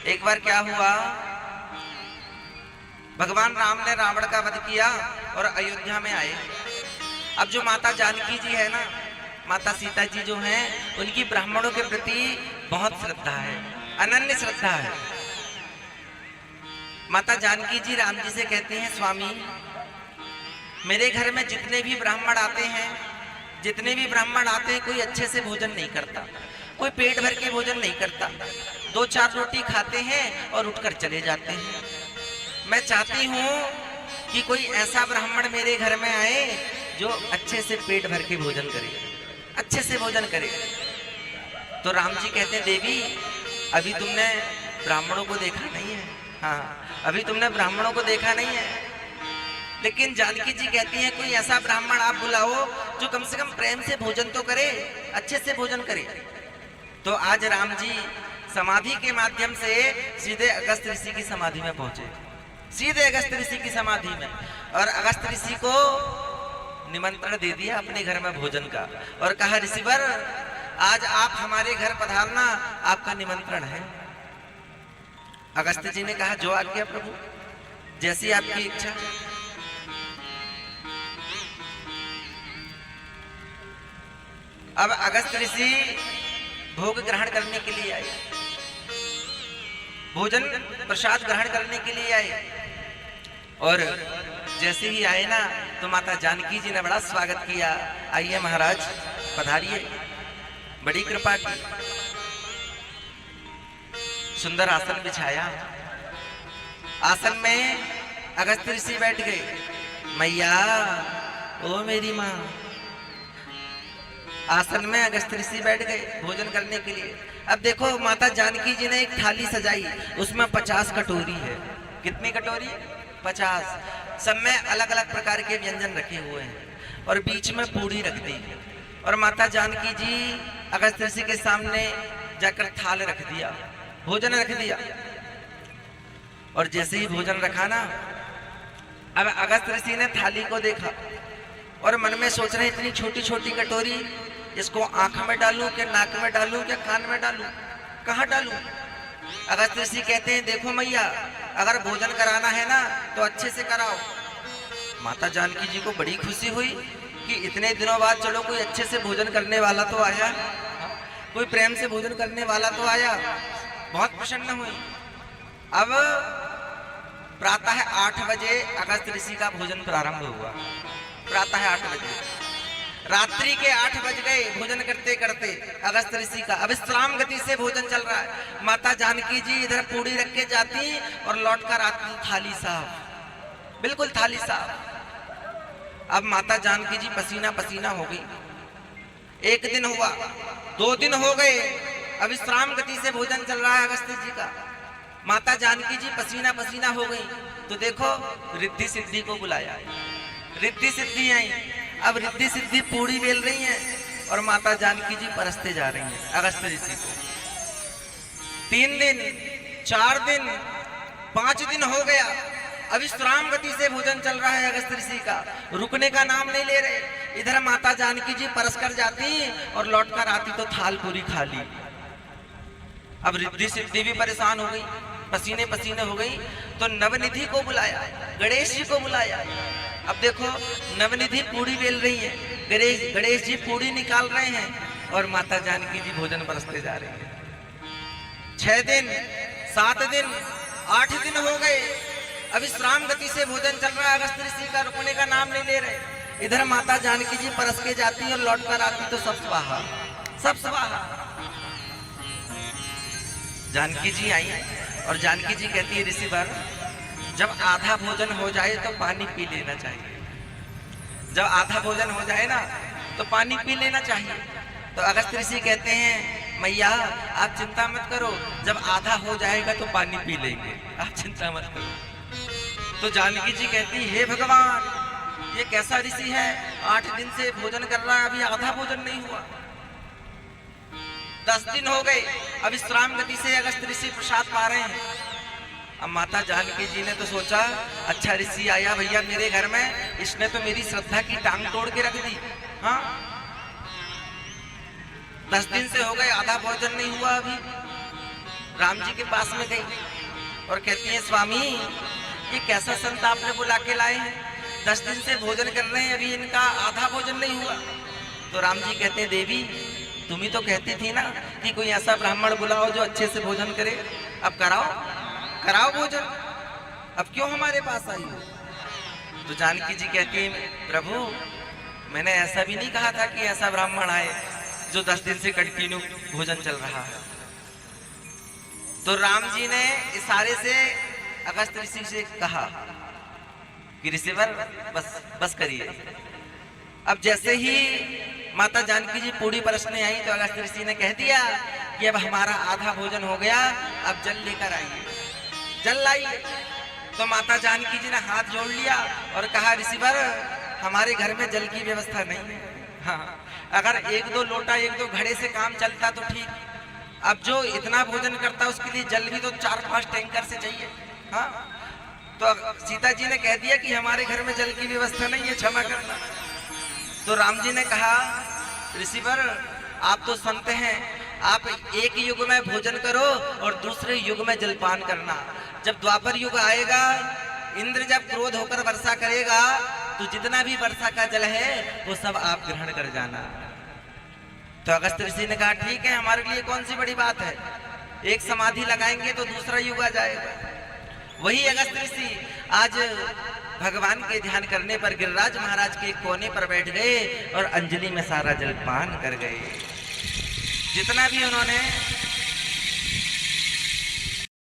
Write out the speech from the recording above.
एक बार क्या हुआ, भगवान राम ने रावण का वध किया और अयोध्या में आए। अब जो माता जानकी जी है ना, माता सीता जी जो हैं, उनकी ब्राह्मणों के प्रति बहुत श्रद्धा है, अनन्य श्रद्धा है। माता जानकी जी राम जी से कहती हैं, स्वामी मेरे घर में जितने भी ब्राह्मण आते हैं, कोई अच्छे से भोजन नहीं करता, कोई पेट भर के भोजन नहीं करता, 2-4 रोटी खाते हैं और उठकर चले जाते हैं। मैं चाहती हूँ कि कोई ऐसा ब्राह्मण मेरे घर में आए जो अच्छे से पेट भर के भोजन करे, अच्छे से भोजन करे। तो राम जी कहते हैं, देवी अभी तुमने ब्राह्मणों को देखा नहीं है। हाँ, अभी तुमने ब्राह्मणों को देखा नहीं है, लेकिन जानकी जी कहती हैं, कोई ऐसा ब्राह्मण आप बुलाओ जो कम से कम प्रेम से भोजन तो करे, अच्छे से भोजन करे। तो आज राम जी समाधि के माध्यम से सीधे अगस्त ऋषि की समाधि में पहुंचे, सीधे अगस्त ऋषि की समाधि में, और अगस्त ऋषि को निमंत्रण दे दिया अपने घर में भोजन का, और कहा, ऋषिवर आज आप हमारे घर पधारना, आपका निमंत्रण है। अगस्त जी ने कहा, जो आज्ञा प्रभु, जैसी आपकी इच्छा। अब अगस्त ऋषि भोग ग्रहण करने के लिए आए, भोजन प्रसाद ग्रहण करने के लिए आए, और जैसे ही आए ना तो माता जानकी जी ने बड़ा स्वागत किया। आइए महाराज पधारिए, बड़ी कृपा की। सुंदर आसन बिछाया, आसन में अगस्त ऋषि बैठ गए। मैया, ओ मेरी माँ, आसन में अगस्त ऋषि बैठ गए भोजन करने के लिए। अब देखो माता जानकी जी ने एक थाली सजाई, उसमें 50 कटोरी है। कितनी कटोरी? 50। सब में अलग अलग प्रकार के व्यंजन रखे हुए हैं, और बीच में पूड़ी रख दी, और माता जानकी जी अगस्त ऋषि के सामने जाकर थाल रख दिया, भोजन रख दिया। और जैसे ही भोजन रखा ना, अब अगस्त ऋषि ने थाली को देखा और मन में सोच रहे, इतनी छोटी छोटी कटोरी, इसको आंख में डालूं कि नाक में डालूं कि कान में डालूं, कहाँ डालूं? अगस्त ऋषि कहते हैं, देखो मैया, अगर भोजन कराना है ना तो अच्छे से कराओ। माता जानकी जी को बड़ी खुशी हुई कि इतने दिनों बाद चलो कोई अच्छे से भोजन करने वाला तो आया, कोई प्रेम से भोजन करने वाला तो आया। बहुत प्रसन्न हुई। अब प्रातः 8 बजे अगस्त ऋषि का भोजन प्रारंभ हुआ, प्रातः 8 बजे। रात्रि के 8 बज गए भोजन करते करते अगस्त ऋषि का। अब विश्राम गति से भोजन चल रहा है। माता जानकी जी इधर पूड़ी रख के जाती और लौट कर आती थाली साफ, बिल्कुल थाली साफ। अब माता जानकी जी पसीना पसीना हो गई। 1 दिन हुआ, 2 दिन हो गए, अब विश्राम गति से भोजन चल रहा है अगस्त जी का। माता जानकी जी पसीना पसीना हो गई, तो देखो रिद्धि सिद्धि को बुलाया, रिद्धि सिद्धि आई। अब रिद्धि सिद्धि पूड़ी बेल रही हैं और माता जानकी जी परसते जा रही हैं अगस्त ऋषि को। 3 दिन, 4 दिन, 5 दिन हो गया, अब विश्राम गति से भोजन चल रहा है अगस्त ऋषि का, रुकने का नाम नहीं ले रहे। इधर माता जानकी जी परस कर जाती और लौट कर आती तो थाल पूरी खाली। अब रिद्धि सिद्धि भी परेशान हो गई, पसीने पसीने हो गई, तो नवनिधि को बुलाया, गणेश जी को बुलाया। अब देखो नवनिधि पूड़ी बेल रही है, गणेश जी पूड़ी निकाल रहे हैं और माता जानकी जी भोजन परसते जा रही है। 6 दिन, 7 दिन, 8 दिन हो गए, अब विश्राम गति से भोजन चल रहा है अगस्त ऋषि का, रुकने का नाम नहीं ले रहे। इधर माता जानकी जी परस के जाती और लौट कर आती तो सब स्वाहा, सब स्वाहा। जानकी जी आई और जानकी जी कहती है, ऋषिवर जब आधा भोजन हो जाए तो पानी पी लेना चाहिए, जब आधा भोजन हो जाए ना तो पानी पी लेना चाहिए। तो अगस्त ऋषि कहते हैं, मैया आप चिंता मत करो, जब आधा हो जाएगा तो पानी पी लेंगे, आप चिंता मत करो। तो जानकी जी कहती, हे भगवान ये कैसा ऋषि है, 8 दिन से भोजन कर रहा है, अभी आधा भोजन नहीं हुआ। 10 दिन हो गए, अब विश्राम गति से अगस्त ऋषि प्रसाद पा रहे हैं। अब माता जानकी जी ने तो सोचा, अच्छा ऋषि आया भैया मेरे घर में, इसने तो मेरी श्रद्धा की टांग तोड़ के रख दी। हाँ, 10 दिन से हो गए, आधा भोजन नहीं हुआ अभी। राम जी के पास में गई और कहती है, स्वामी ये कैसा संत आपने बुला के लाए हैं, 10 दिन से भोजन कर रहे हैं, अभी इनका आधा भोजन नहीं हुआ। तो राम जी कहते हैं, देवी तुम ही तो कहती थी ना कि कोई ऐसा ब्राह्मण बुलाओ जो अच्छे से भोजन करे, अब कराओ भोजन, अब क्यों हमारे पास आई हो? तो जानकी जी कहती है, प्रभु मैंने ऐसा भी नहीं कहा था कि ऐसा ब्राह्मण आए जो 10 दिन से कंटिन्यू भोजन चल रहा है। तो राम जी ने इशारे से अगस्त ऋषि से कहा कि ऋषिवर बस करिए। अब जैसे ही माता जानकी जी पूड़ी परसने आई तो अगस्त ऋषि ने कह दिया कि अब हमारा आधा भोजन हो गया, अब जल लेकर आइए, जल लाइए। तो माता जानकी जी ने हाथ जोड़ लिया और कहा, ऋषिवर हमारे घर में जल की व्यवस्था नहीं है। हाँ, अगर 1-2 लोटा 1-2 घड़े से काम चलता तो ठीक, अब जो इतना भोजन करता उसके लिए जल भी तो 4-5 टैंकर से चाहिए। हाँ, तो सीता जी ने कह दिया कि हमारे घर में जल की व्यवस्था नहीं है, क्षमा करना। तो राम जी ने कहा, ऋषिवर आप तो संत हैं, आप एक युग में भोजन करो और दूसरे युग में जलपान करना। जब द्वापर युग आएगा, इंद्र जब क्रोध होकर वर्षा करेगा तो जितना भी वर्षा का जल है वो सब आप ग्रहण कर जाना। तो अगस्त ऋषि ने कहा, ठीक है, हमारे लिए कौन सी बड़ी बात है, एक समाधि लगाएंगे तो दूसरा युग आ जाएगा। वही अगस्त ऋषि आज भगवान के ध्यान करने पर गिरिराज महाराज के कोने पर बैठ गए और अंजलि में सारा जलपान कर गए। जितना भी उन्होंने